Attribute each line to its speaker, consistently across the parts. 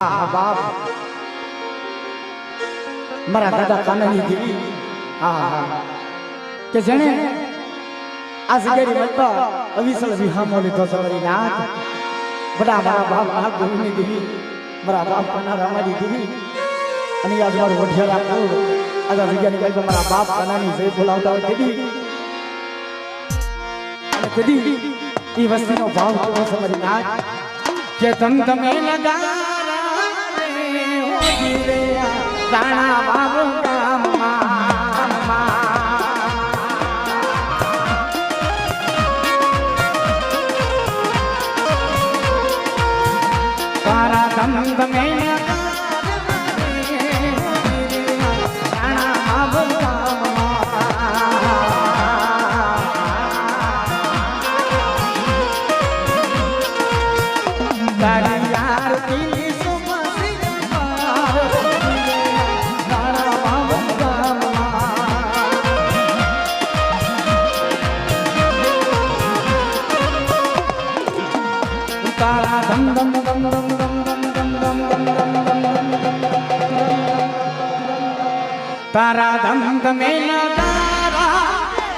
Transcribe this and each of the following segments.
Speaker 1: બાપ મારા દાદા કાનાની દેવી કે જેને આ જગ્યાની મતબા અવિસલ વિહામો લીધો સવારી નાથ બડા મારા બાપ આ ગુરુની દેવી મારા બાપ કાના રામાની દેવી અને આજ મારું વઢિયા રાખું આ જગ્યાની મતબા મારા બાપ કાનાની જય બોલાવતા હોય દેવી અને કદી એ વસ્તીનો ભાવ કેવો સવારી નાથ કે તમે લગા રાણા બાબુ તારા ધમ ધમે રાણા બાબુ તારી આરતી dum dum dum dum dum dum dum dum dum dum tara dum dum mena tara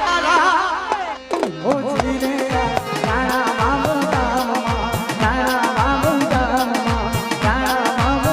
Speaker 1: tara o jire tara babu tara babu tara babu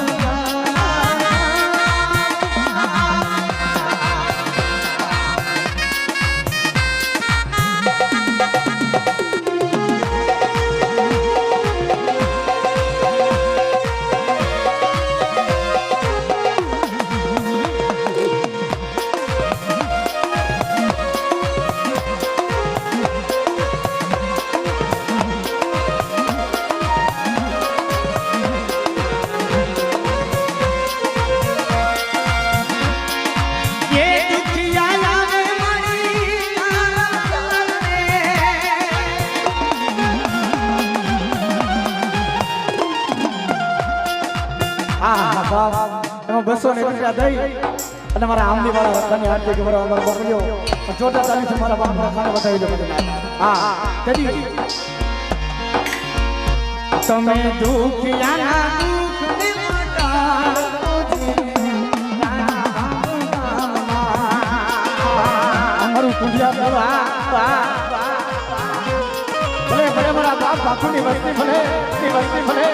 Speaker 1: બસો ને રૂપિયા દઈ અને મારા આમલી વાળા રસ્તાની હાથ કે મારા અમારો મોકલ્યો જોતા ચાલી છે મારા બાપ મારા ખાને બતાવી દો હા કદી તમે દુખિયાના દુખ ને મટાડો અમારું કુંડિયા બોલા ભલે ભલે મારા બાપ બાપુની વસ્તી ભલે ની વસ્તી ભલે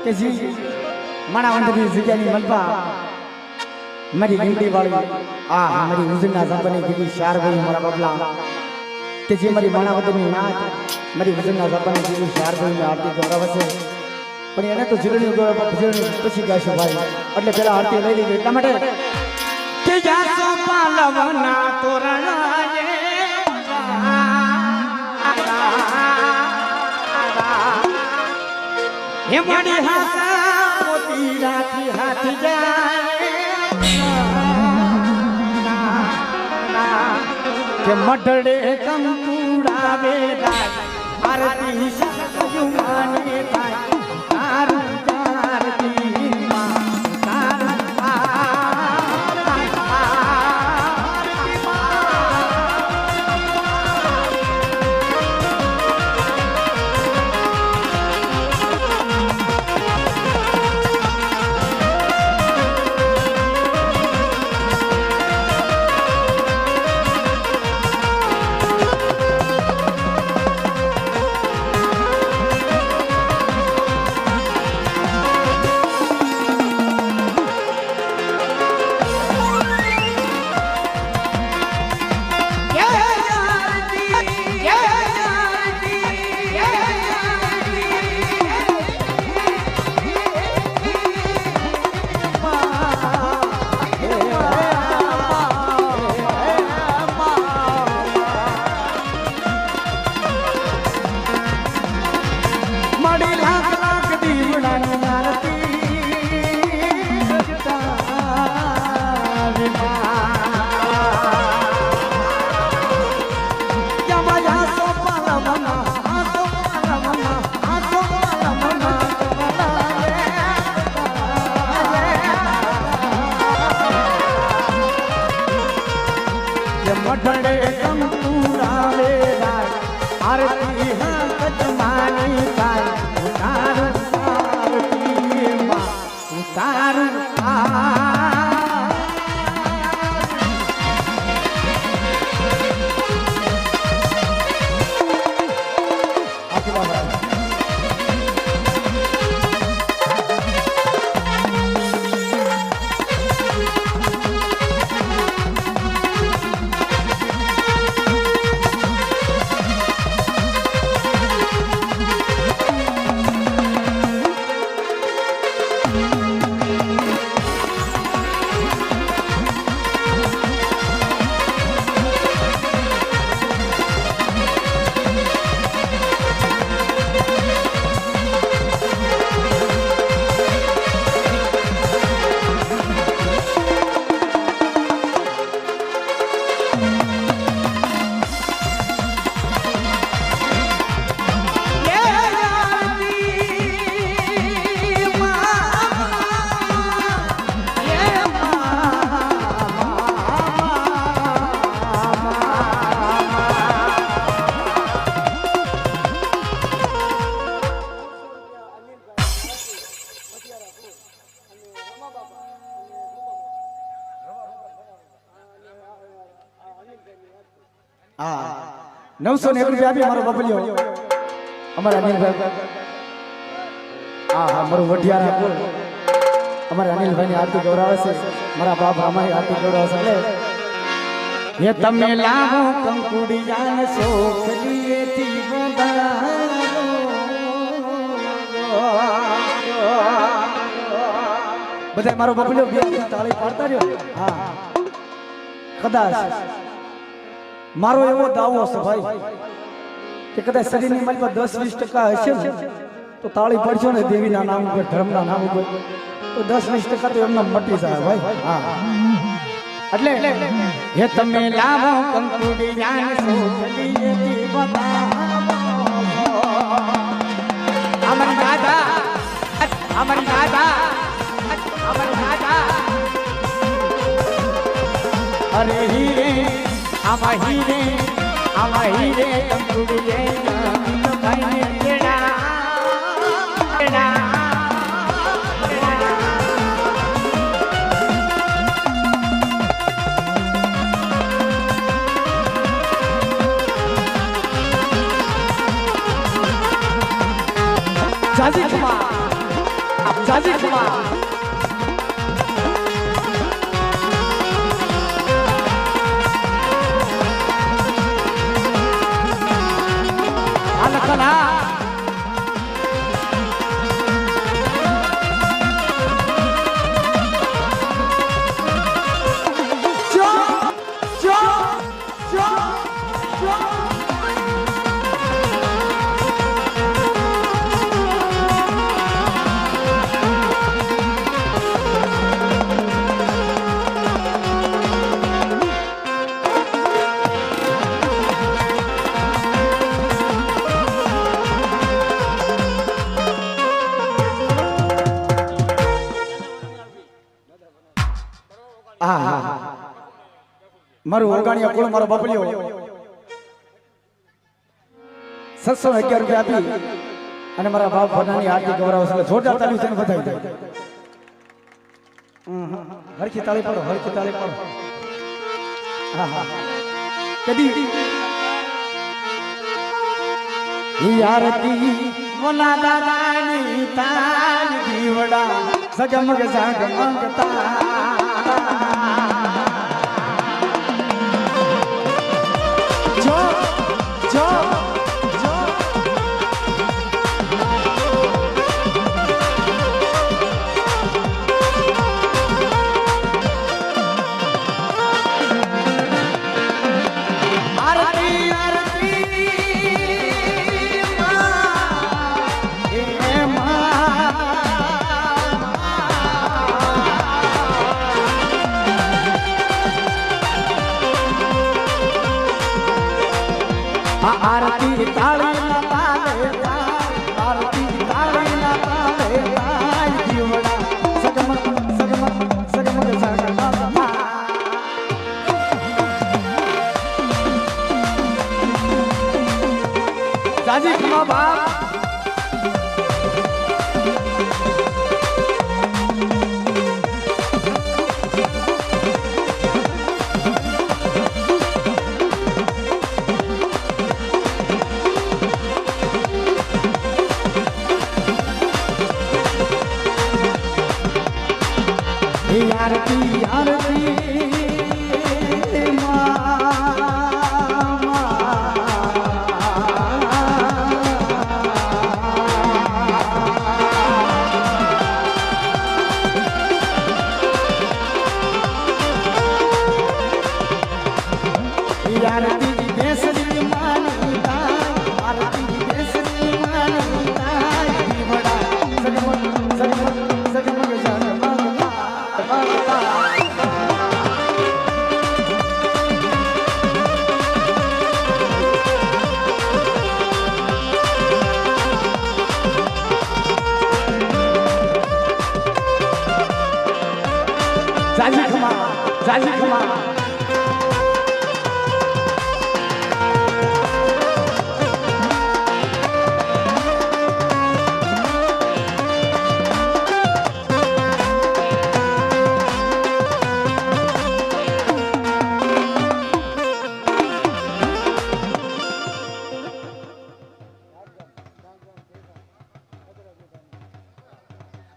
Speaker 1: કે જી માણા વંદની જગ્યાની મલપા મારી લીમડી વાળી મારી ઉજના સંપની દીવી ચાર ભાઈ મારા બાપલા કે જે મારી માણા વંદની નાથ મારી ઉજના સંપની દીવી ચાર ભાઈ ની આરતી ગૌરવ છે પણ એને તો જીરણી ગૌરવ જીરણી પછી ગાઈશું ભાઈ એટલે પેલા આરતી લઈ લીધી એટલા માટે કે જાસો પાલવના તોરણાએ હે મારી હાસા મોતી રાતી હાથી જાય કે મઢડે કંકુડાવે આરતી સયુમાને થાય તારું આરતી માં મઢડે કંકુડાવે રાય આરતી હંકત માની થાય ઉતારું આરતી માં ઉતારું હા 900 રૂપિયા આપી મારો બબલિયો અમારા અનિલભાઈ હા મારું વઢિયારા બોલ અમારા અનિલભાઈની આરતી ગૌરવે છે મારા બાપ અમારી આરતી ગૌરવે છે એટલે હે તમે લાવો કંકુડિયાને સોખલીએથી વધારો બધા મારો બબલિયો બે તાળી પાડતા રહ્યો હા કદાચ મારો એવો દાવો છે ભાઈ કે કદાચ શરીરની મારી પર 10-20% હશે ને તો તાળી પડશો ને દેવીના નામ ઉપર ધર્મના નામ ઉપર તો 10-20% તો એમનો મટી જાય ભાઈ હા એટલે હે તમે લાવો કંકુડિયાને સોખલીએથી વધારો અમારી દાદા અમારી દાદા અમારી દાદા અરે હીરે આમાં હીરે કંકુડીએ નામ ભાઈને કેડા જાજી ખમા મારું ઓગાણિયા કુળ મારો બબલિયો 711 રૂપિયા આપી અને મારા બાપ ભનાની આરતી ગૌરવ છે જોરદાર તાળી તેને બધાઈ દે હરખી તાળી પાડો હા હા કદી ઈ આરતી મોના દાદાની તાળ દીવડા સગમગ સગમગતા आरती ताली ना ताले आरती ताली ना ताले जीवड़ा सगमग सगमग सगमग सगमग જાજી ખમા બાપ आरती आरती જાજી ખમા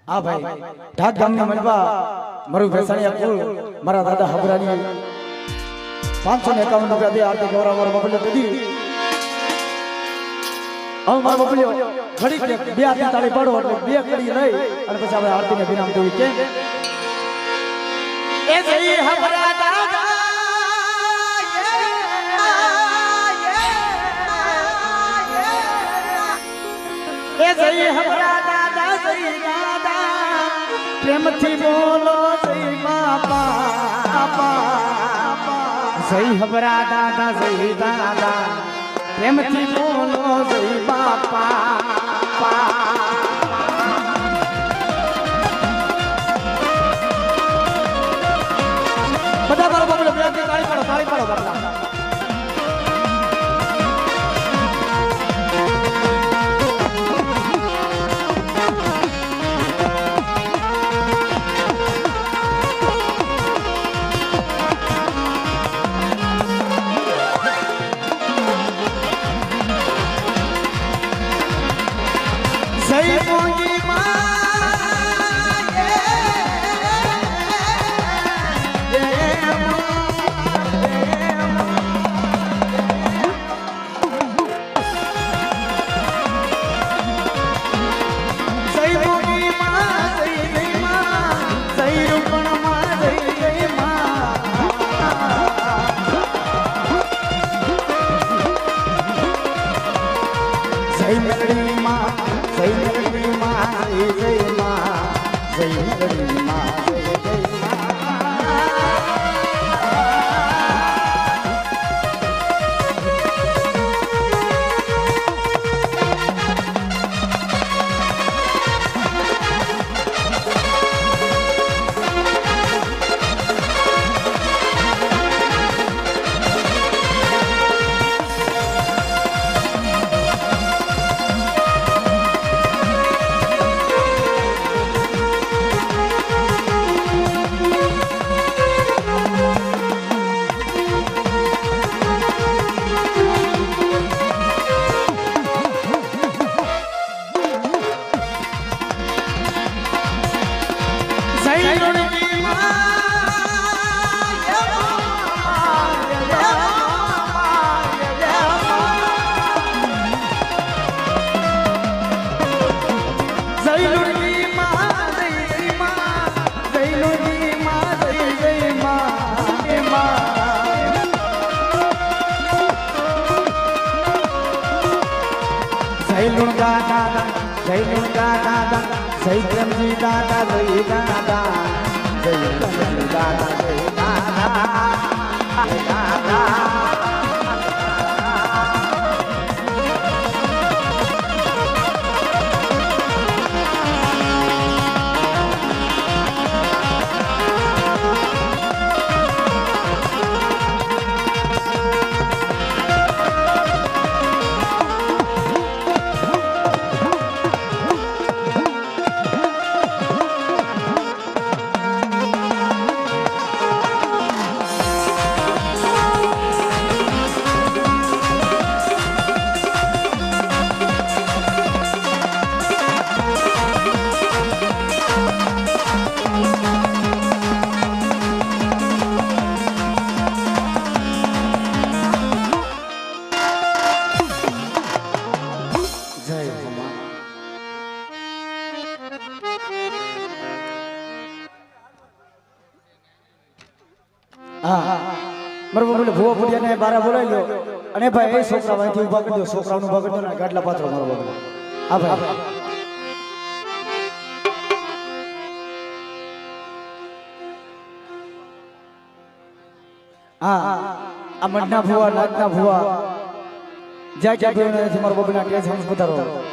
Speaker 1: આ ભાઈ ઢાક ગામના મલબા મારું ભેસાણિયા કુળ મારા દાદા હબરાની 551 રૂપિયા દે આરતી ગૌરવ મારો બબલ્યો દીધી હવે મારો બબલ્યો ઘડી બે હાથની તાળી પાડો એટલે બે કડી લઈ અને પછી આપણે આરતીને વિરામ દેવી કેમ એ જઈ હબરા દાદા એ જઈ હબરા દાદા જઈ દાદા પ્રેમથી બોલો જય બાપા જય હબરા દાદા જય દાદા પ્રેમથી બોલો જય બાપા બધા મારો બાપલો તાળી પાડો બાપલા જય પ્રેમજી દાદા જય દાદા જય પ્રેમજી દાદા જય દાદા એને બારા બોલાવી લો અને ભાઈ એ છોકરા વાંચી ઉભા કરી દો છોકરાનું ઉભા કરી દો ને ગાટલા પાત્રો મારો બગલા હા ભાઈ હા આ મઢના ભુવા નાચના ભુવા જ્યાં ક્યાં ભેણ નથી મારો બબલા કે સમજ પધારો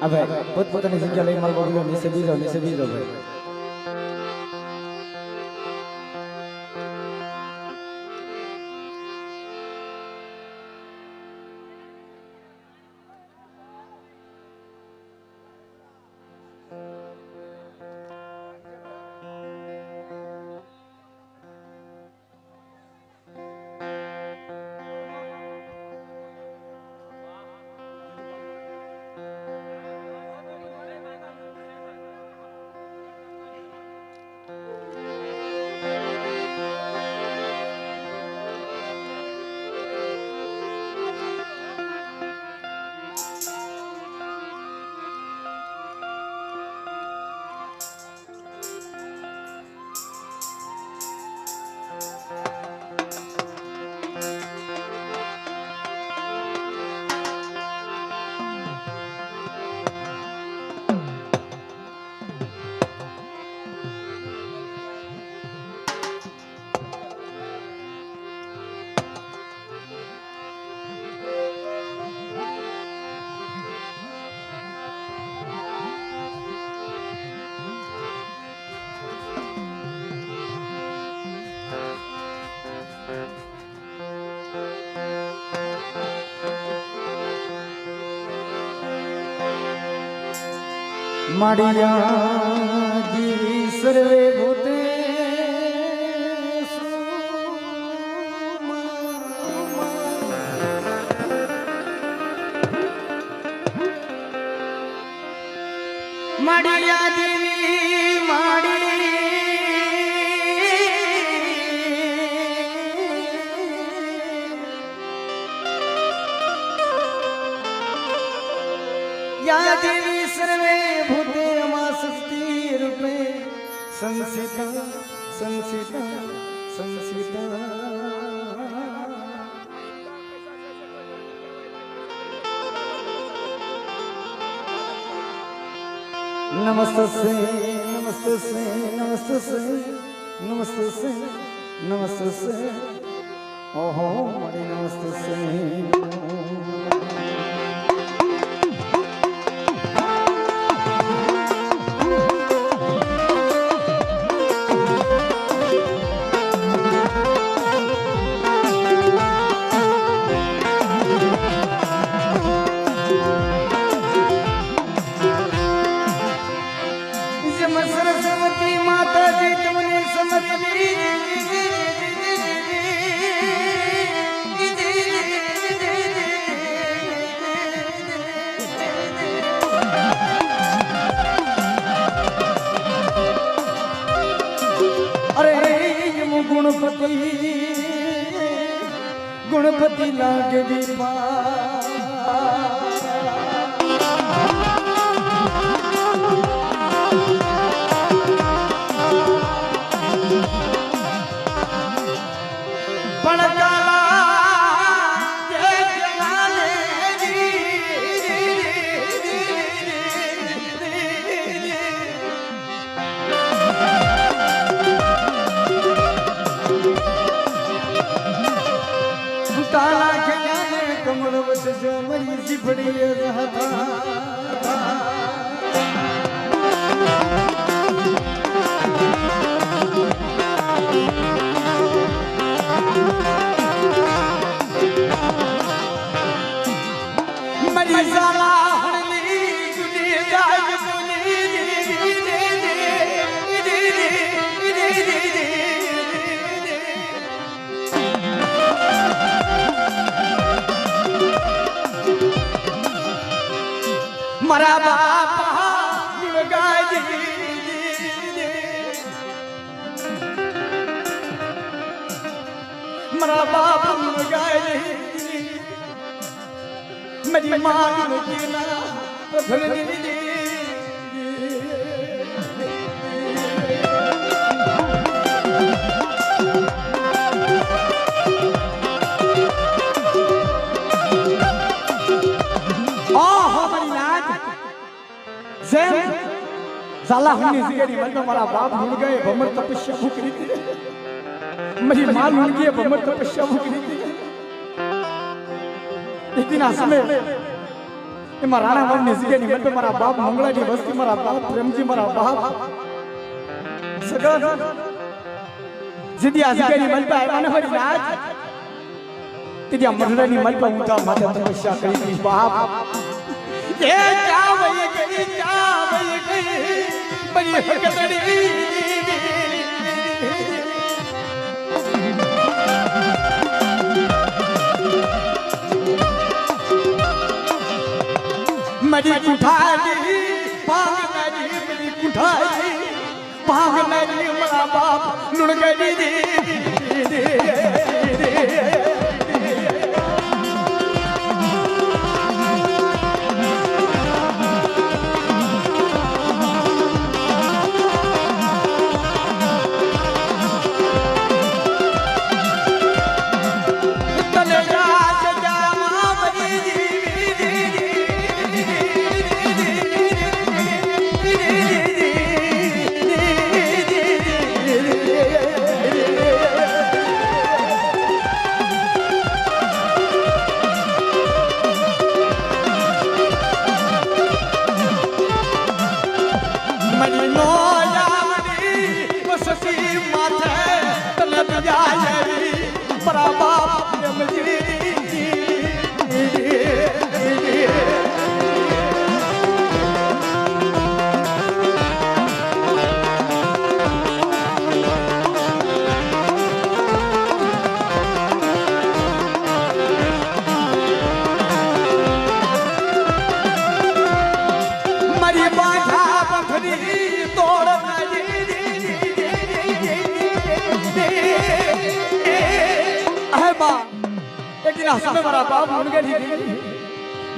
Speaker 1: હવે પોતપોતાની જગ્યા લઈ માલ બોલ્યો નીચે બીજો ભાઈ माड़िया जीवी सर्वे भूते माड़िया देवी माड़ी या देवी सर्वे भूते अमासक्ति रूपे संसिता संसिता संसिता नमस्ते नमस्ते नमस्ते नमस्ते नमस्ते ओहो मरी नमस्ते सरस्वती माता जी तुमने समझी अरे गुणपति गुणपति लागे दीपा काला खजाने कमल वस जो मरी सी बड़ी रहता मरी साला हरली जुली जाग बोली मरा बापा गुणगाय मरा बाप गुणगाय मेरी माँ गुणगीना धरनी साला हमने जिगरी मन में हमारा बाप भूल गए भमर तपस्या भूख रही थी मेरी माँ भूल गई भमर तपस्या भूख रही थी एक दिन आसमे એમાં રાણા વાવની જગ્યાની મત મારા બાપ મંગળાની વસ્તી મારા બાપ પ્રેમજી મારા બાપ સગન જીદી આ જગ્યાની મત આવ્યા ને ફરી રાજ તેદી આ મંડળની મત ઊંધા માથે તપસ્યા કરી દીધી બાપ એ ચાવય ગઈ બની હકતડી मरी कुठारी पाग मेरी कुठारी पाग मेरी मरा बाप लुढ़ गई समय मारा बाप उड़ गई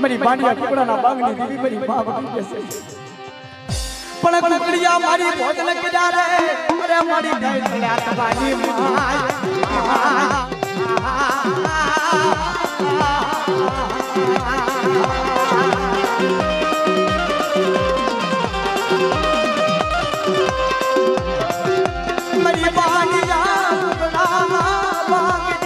Speaker 1: मेरी बांडिया कुकड़ा ना बांगनी दीदी मेरी मां बटी कैसे पण कुकड़िया मारी भोजन के जा रे अरे मारी गई चला तबानी मेरी बांडिया कुकड़ा बांगनी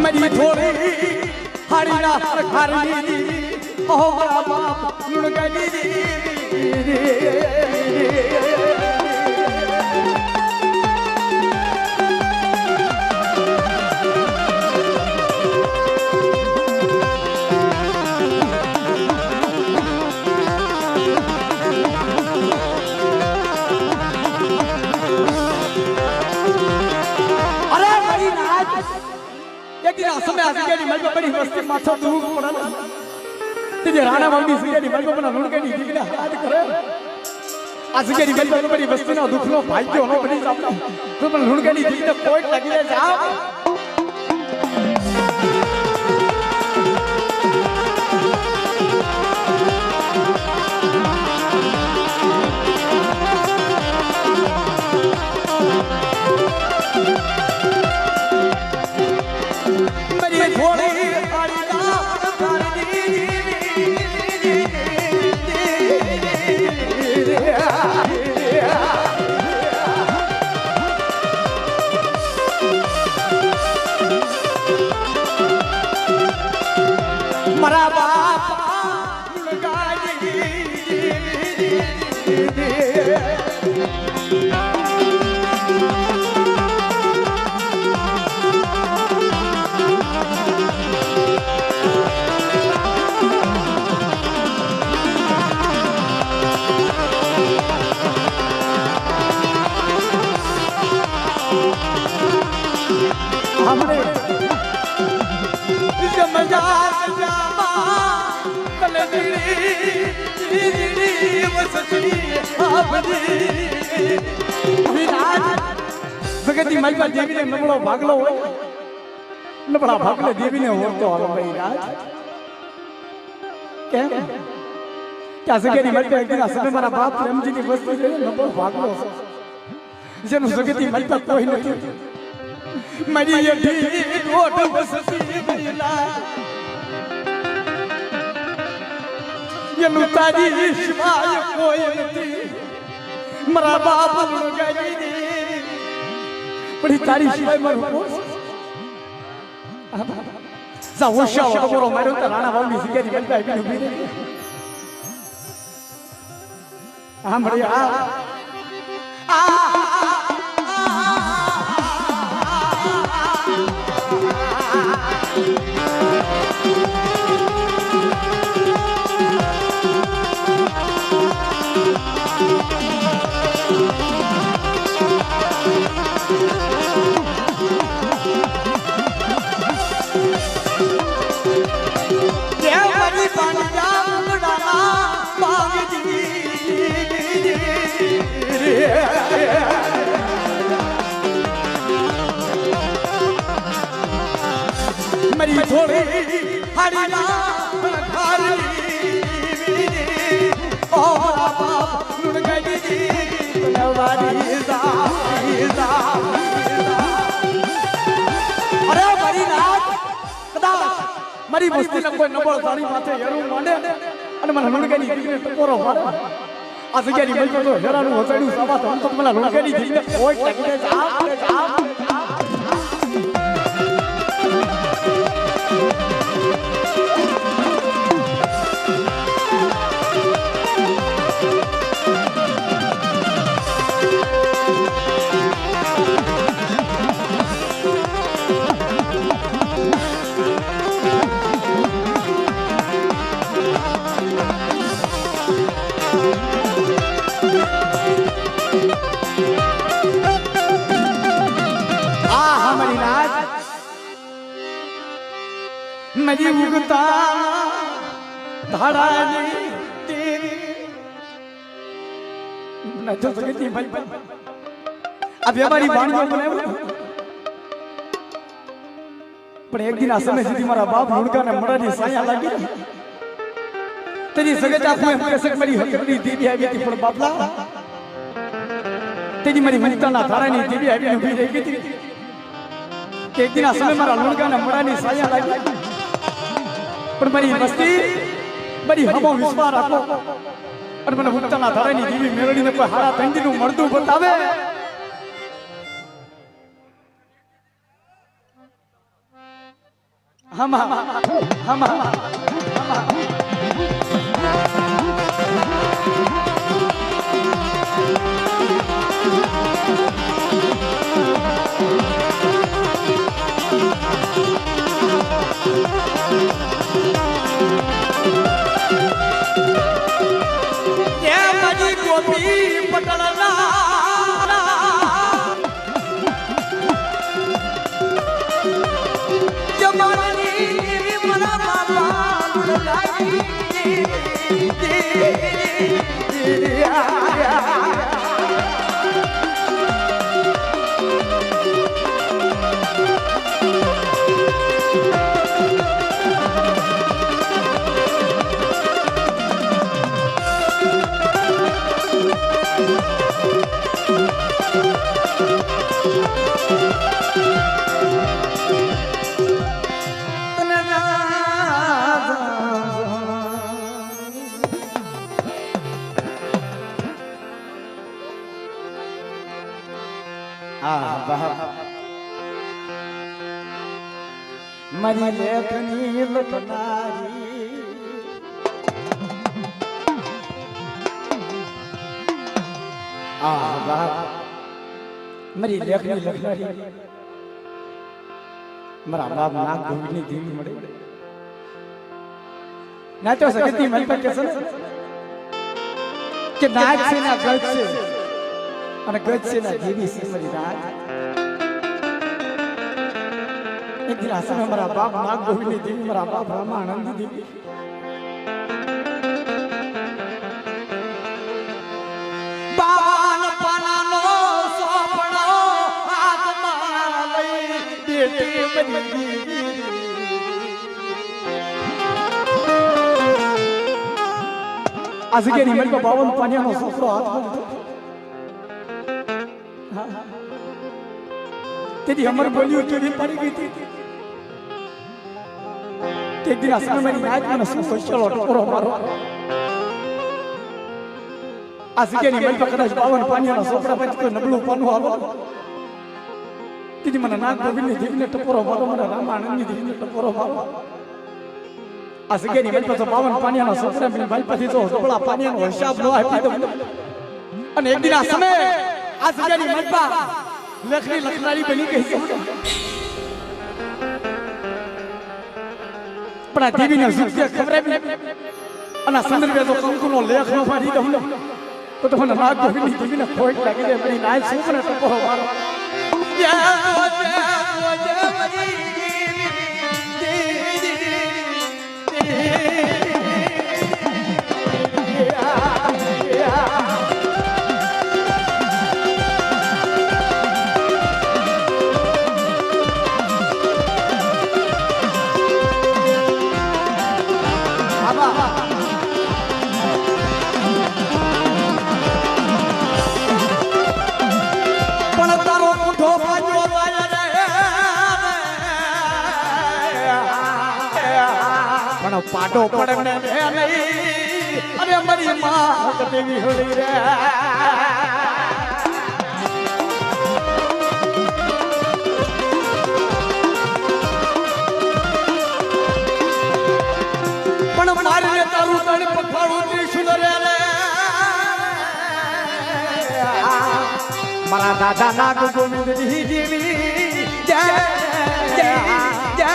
Speaker 1: मेरी थोड़ी हरिना हरनी ओ बड़ा बाप लुढ़ गई समय आ गई मल पे बड़ी मस्ती माथा दूर पड़ा ना तेरे राणा वाली सीधी मल पे बना लुढ़ के नहीं दिखना याद करे आज के मल पे बड़ी मस्ती ना दुख लो भाई के होनो बड़ी सामने तो बना लुढ़ के नहीं दिखना कोई लगी है जा मरा बाप हमने जगती मलबा देवी ने नबड़ो भागलो हो नबड़ा भागले देवी ने और तो हालो भाई राज क्या क्या जगती मलबा एक दिन असमे मारा बाप प्रेम जी की वस्तु ले नबड़ो भागलो जनु जगती मलबा कोई नहीं मरी ये ढी ओट बसती मिला ये नुतारी शिवाय कोई नहीं મારા બાપ લગાવી દે પણ તારી સિવાય મારું કોણ જા હોશિયાર ટકોરો માર્યો તો રાણા વાવની સિગેરી બનતા આવી ઉભી રહી સાંભળી મરી થોડી હરિના ખારી ઓ બાપ નુડ ગઈ નવારી જા અરે મરી નાથ કદાચ મારી મસ્તી ન કોઈ નબળ સાડી માથે હેરું માંડે અને મને લુણગાની દીકરીને ટકોરો મારે આ જગ્યાની મલકો તો હેરાનું હસાડ્યું સાબા તો મને લુણગાની દીકરીને કોઈ ટકીને જા મરી ઉગતા ધાડાની તેરી ન જો સગતી ભાઈ આ વ્યવહારી વાણીઓ બનાવ્યો પણ એક દિન આ સમય સુધી મારા બાપ મુડકાને મડાની સાયા લાગી તેની સગતા હું એમ કહેશે કે મારી હકની દેવી આવી હતી પણ બાપલા તેની મારી મનતાના ધારાની દેવી આવીને ઊભી રહી ગઈ હતી એક દિન આ સમય મારા મુડકાને મડાની સાયા લાગી પણ મારી મસ્તી મારી હમો વિશ્વાસ રાખો અને મને મુક્તાના ધારાની દેવી મેળવીને કોઈ હારા તંજીનું મળતું બતાવે હમા હમા મારી લેખની લખનારી મારી લેખની લખનારી મારા બાપ નાગ ગોવિંદની દેવી મળે ના તો સગતી મન પર કે નાગ છે ના ગજ છે અને ગજ છે ના દેવી છે મારી નાગ એક દિન આસમે મારા બાપ નાગ ગોવિંદની દેવી મારા બાપ રામા આનંદી દેવી બાન પાનાનો સોપડો હાથમાં લઈ બેટી બની આ જગ્યાની મલકો 52 પાનિયાનો સોપડો હાથમાં લીધો તેથી અમર બોલ્યું કેવી પડી ગઈ હતી એક દિન આસમે મારી નાગ મને શું સોશિયલ ટકોરો મારો આ જગ્યાની મન પર કદાચ 52 પાણીના સોપડા પછી કોઈ નબળું પાનું આવો કીધી મને નાગ ગોવિંદની દીકને ટપોરો મારો મને રામાનંદની દીકને ટપોરો મારો આ જગ્યાની મન પર 52 પાણીના સોપડા મને બાલ પછી તો નબળા પાણીનો હિસાબ ન આપી દઉં અને એક દિન આ સમય આ જગ્યાની મન પર લખની લખનારી બની ગઈ છે પણ આ દેવીને સુખે ખબર અને સંદર્ભે તો કંકુનો લેખ નો પાડી દઉં તો તમને નાગ ગોવિંદની દેવીને ખોટ લાગી દે મારી નાય સુખને ટપોરો મારો પાટો પડને નહીં અરે અમારી માં દેવી હોળી રે પણ મારી તારું તણ પખાડું ત્રિશુલ રે મારા દાદા નાગ ગોવિંદજી દેવી જય જય જય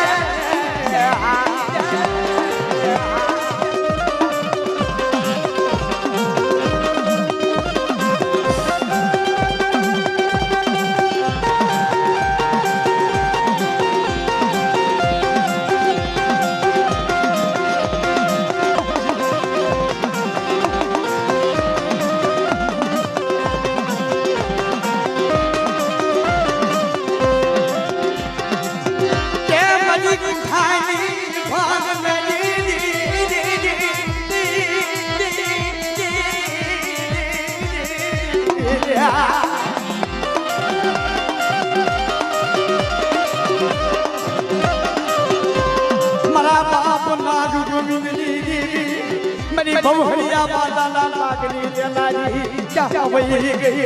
Speaker 1: मेरी बहुरिया माता नागनी जलाली क्या वही गई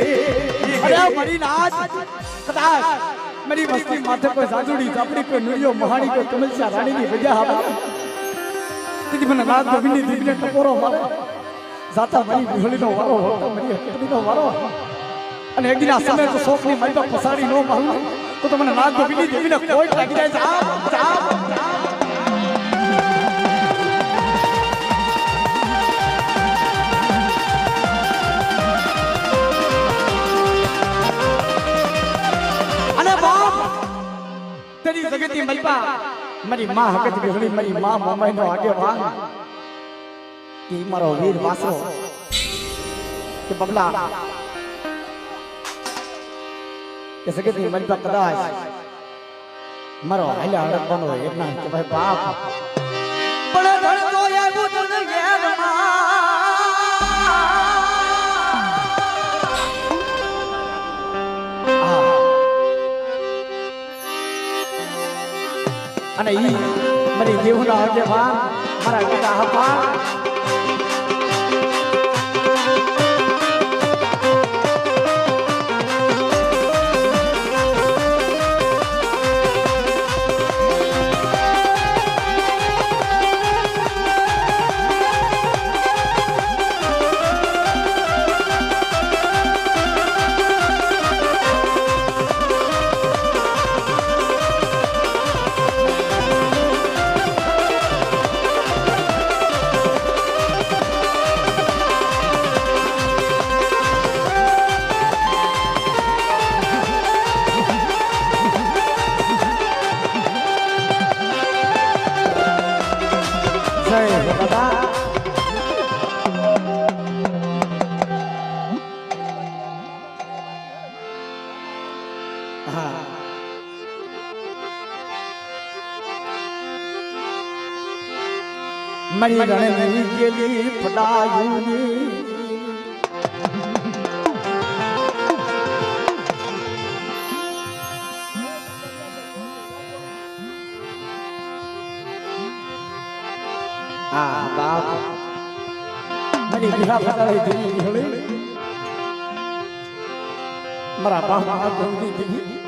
Speaker 1: अरे मरी नाच कदाच मेरी मस्ती माथे को जादूड़ी चापड़ी को नुरियो महानी को कमलसा रानी की वजह हवा कि मन नाग गोविंदी दीपने टपोरो मारे जाता मरी बिहली नो वारो होता मरी हकड़ी नो वारो અને એક દિન આ સમય તો શોકની મારી તો પસાડી નો મારું તો મને નાગ ગોવિંદી દેવીને કોઈ લાગી જાય જા અને બાપ તેરી જગતની મલપા મારી માં હકત ગહળી મારી માં મમાઈનો આગેવાન કે મારો વીર વાસરો કે બબલા કે સગતની મન પર કદાચ મારો હાલ્યા હડકવાનો એટલા કે ભાઈ બાપ પણ ધડકો આવ્યો તો ઘેરમાં અને ઈ મારી દેવના આગેવાન મારા પિતા હપા मरी रणनी गेली फडायुनी बाप मरी बिहा फटाई देवी होली મારા બાપા ગોવિંદ દેવી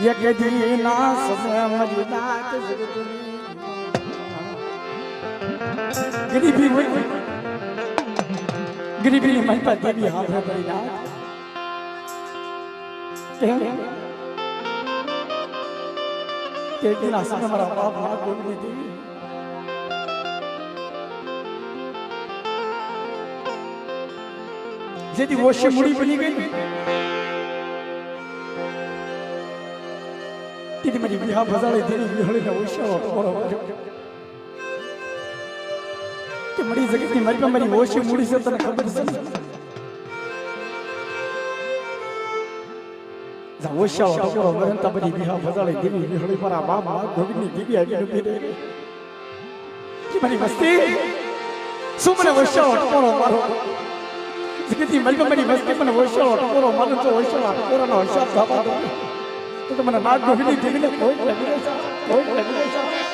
Speaker 1: એક દી ના સમય મરી નાત જગતની ગરીબી હોય ગરીબી ની મનપા દેવી હાથ પડી નાત કે ના સમય મારા બાપા ગોવિંદ દેવી જેથી ઓછી મૂડી બની ગઈ તેથી મારી વિવાહ ભજાળી દેવી વિહળીને ઓછાઓ ટકોરો કે મળી જગતની મારી મારી ઓછી મૂડી છે તને ખબર છે ઓછાઓ ટકોરો મરંતા બધી વિવાહ ભજાળી દેવી વિહળી મારા બાપ ગોવિંદની દેવી આવી ઉભી રહી કે મારી મસ્તી શું મને ઓછાઓ ટકોરો મારો જગતની મારી મસ્તી મને ઓછાઓ ટકોરો મારો તો ઓછાઓ ટકોરોનો હિસાબ થવા દો તો મને નાગ ગોવિંદની દેવીને કોઈ લાગી છે કોઈ લાગી છે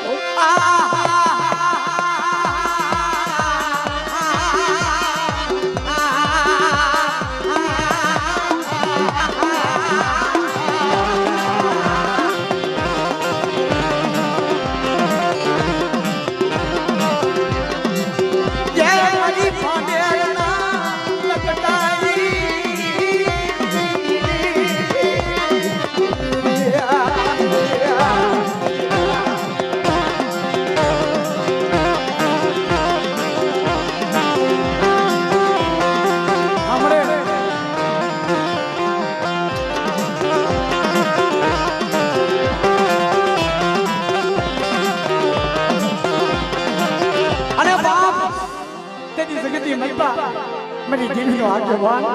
Speaker 1: મારી દેવીનો આગેવાન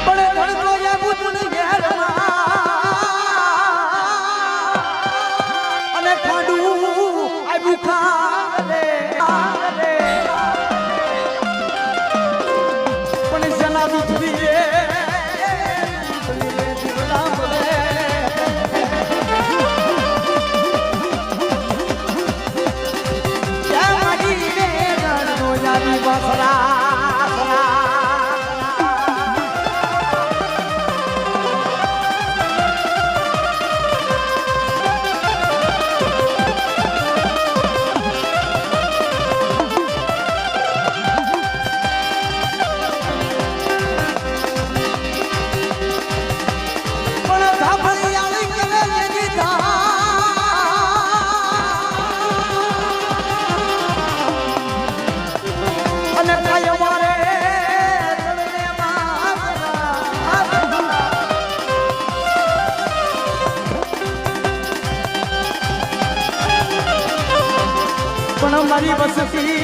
Speaker 1: પણ ધડકો એ બુદ્ધુન ઘેરમાં અને ખાડું આબુ ખાલે પણ જલાવી ધુરીએ મારી વસતી